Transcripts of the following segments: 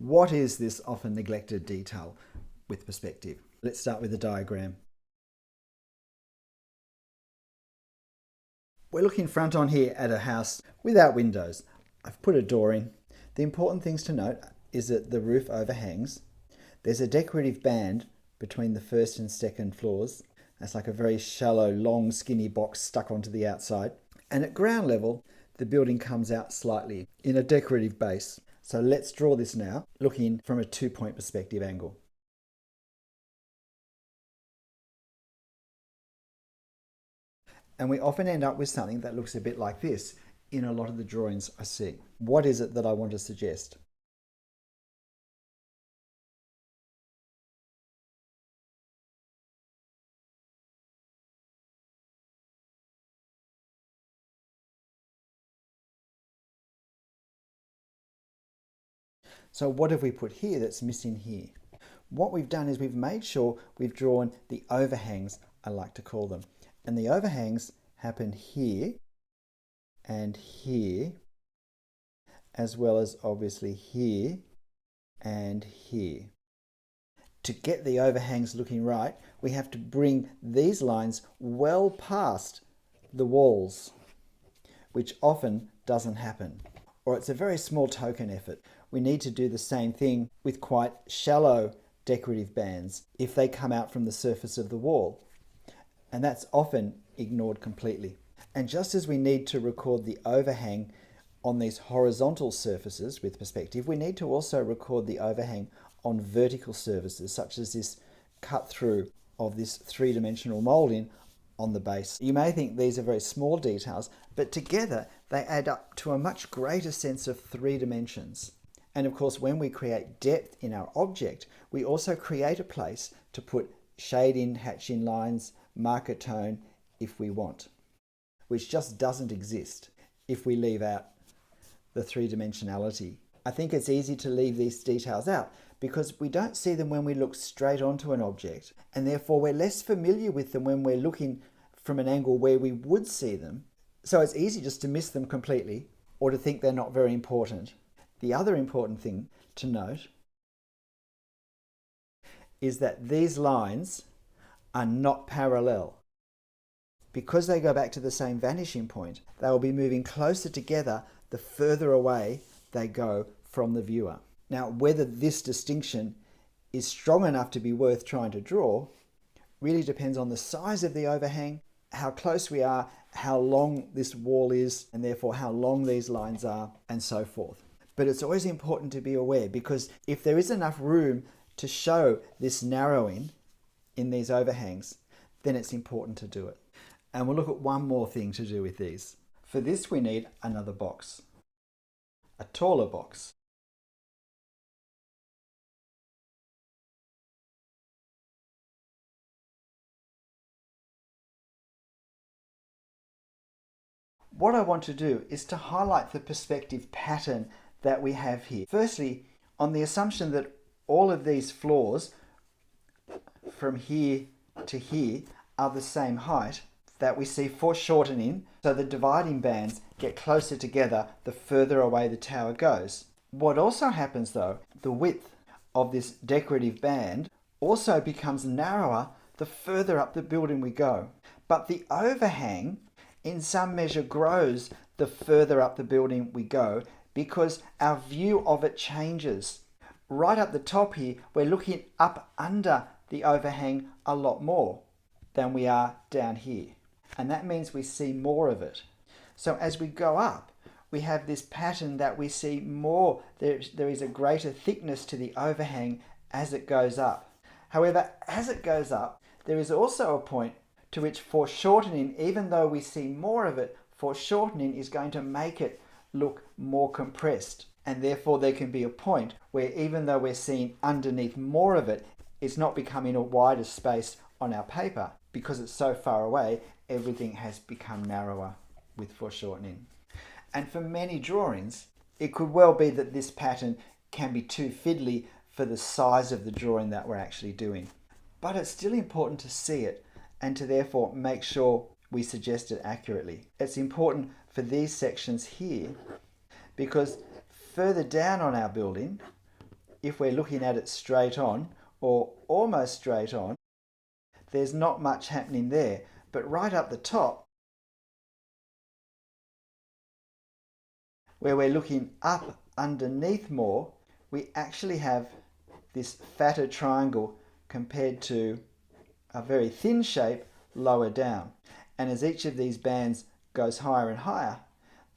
What is this often neglected detail with perspective? Let's start with the diagram. We're looking front on here at a house without windows. I've put a door in. The important things to note is that the roof overhangs. There's a decorative band between the first and second floors. That's like a very shallow, long, skinny box stuck onto the outside. And at ground level, the building comes out slightly in a decorative base. So let's draw this now, looking from a 2-point perspective angle. And we often end up with something that looks a bit like this in a lot of the drawings I see. What is it that I want to suggest? So what have we put here that's missing here? What we've done is we've made sure we've drawn the overhangs, I like to call them. And the overhangs happen here and here, as well as obviously here and here. To get the overhangs looking right, we have to bring these lines well past the walls, which often doesn't happen. Or it's a very small token effort. We need to do the same thing with quite shallow decorative bands if they come out from the surface of the wall. And that's often ignored completely. And just as we need to record the overhang on these horizontal surfaces with perspective, we need to also record the overhang on vertical surfaces, such as this cut through of this three-dimensional moulding on the base. You may think these are very small details, but together they add up to a much greater sense of 3 dimensions. And of course, when we create depth in our object, we also create a place to put shade in, hatch in lines, marker tone if we want, which just doesn't exist if we leave out the 3-dimensionality. I think it's easy to leave these details out because we don't see them when we look straight onto an object, and therefore we're less familiar with them when we're looking from an angle where we would see them. So it's easy just to miss them completely or to think they're not very important. The other important thing to note is that these lines are not parallel. Because they go back to the same vanishing point, they will be moving closer together the further away they go from the viewer. Now, whether this distinction is strong enough to be worth trying to draw really depends on the size of the overhang, how close we are, how long this wall is, and therefore how long these lines are, and so forth. But it's always important to be aware, because if there is enough room to show this narrowing in these overhangs, then it's important to do it. And we'll look at one more thing to do with these. For this, we need another box, a taller box. What I want to do is to highlight the perspective pattern that we have here. Firstly, on the assumption that all of these floors from here to here are the same height, that we see foreshortening, so the dividing bands get closer together the further away the tower goes. What also happens though, the width of this decorative band also becomes narrower the further up the building we go. But the overhang in some measure grows the further up the building we go because our view of it changes. Right up the top here, we're looking up under the overhang a lot more than we are down here. And that means we see more of it. So as we go up, we have this pattern that we see more. There is a greater thickness to the overhang as it goes up. However, as it goes up, there is also a point to which foreshortening, even though we see more of it, foreshortening is going to make it look more compressed. And therefore there can be a point where even though we're seeing underneath more of it, it's not becoming a wider space on our paper. Because it's so far away, everything has become narrower with foreshortening. And for many drawings, it could well be that this pattern can be too fiddly for the size of the drawing that we're actually doing. But it's still important to see it and to therefore make sure we suggest it accurately. It's important for these sections here because further down on our building, if we're looking at it straight on or almost straight on, there's not much happening there. But right up the top, where we're looking up underneath more, we actually have this fatter triangle compared to a very thin shape lower down. And as each of these bands goes higher and higher,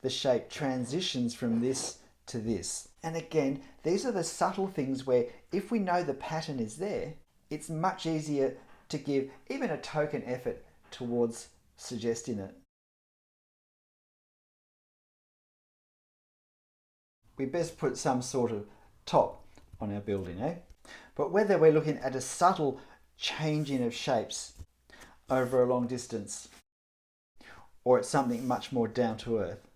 the shape transitions from this to this. And again, these are the subtle things where if we know the pattern is there, it's much easier to give even a token effort towards suggesting it. We best put some sort of top on our building, eh? But whether we're looking at a subtle changing of shapes over a long distance or it's something much more down to earth,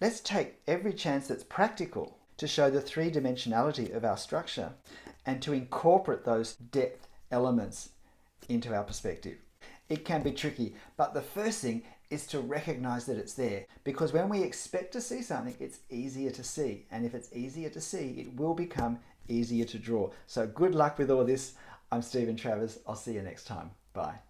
let's take every chance that's practical to show the three-dimensionality of our structure and to incorporate those depth elements into our perspective. It can be tricky, but the first thing is to recognize that it's there, because when we expect to see something, it's easier to see. And if it's easier to see, it will become easier to draw. So good luck with all this. I'm Stephen Travers. I'll see you next time. Bye.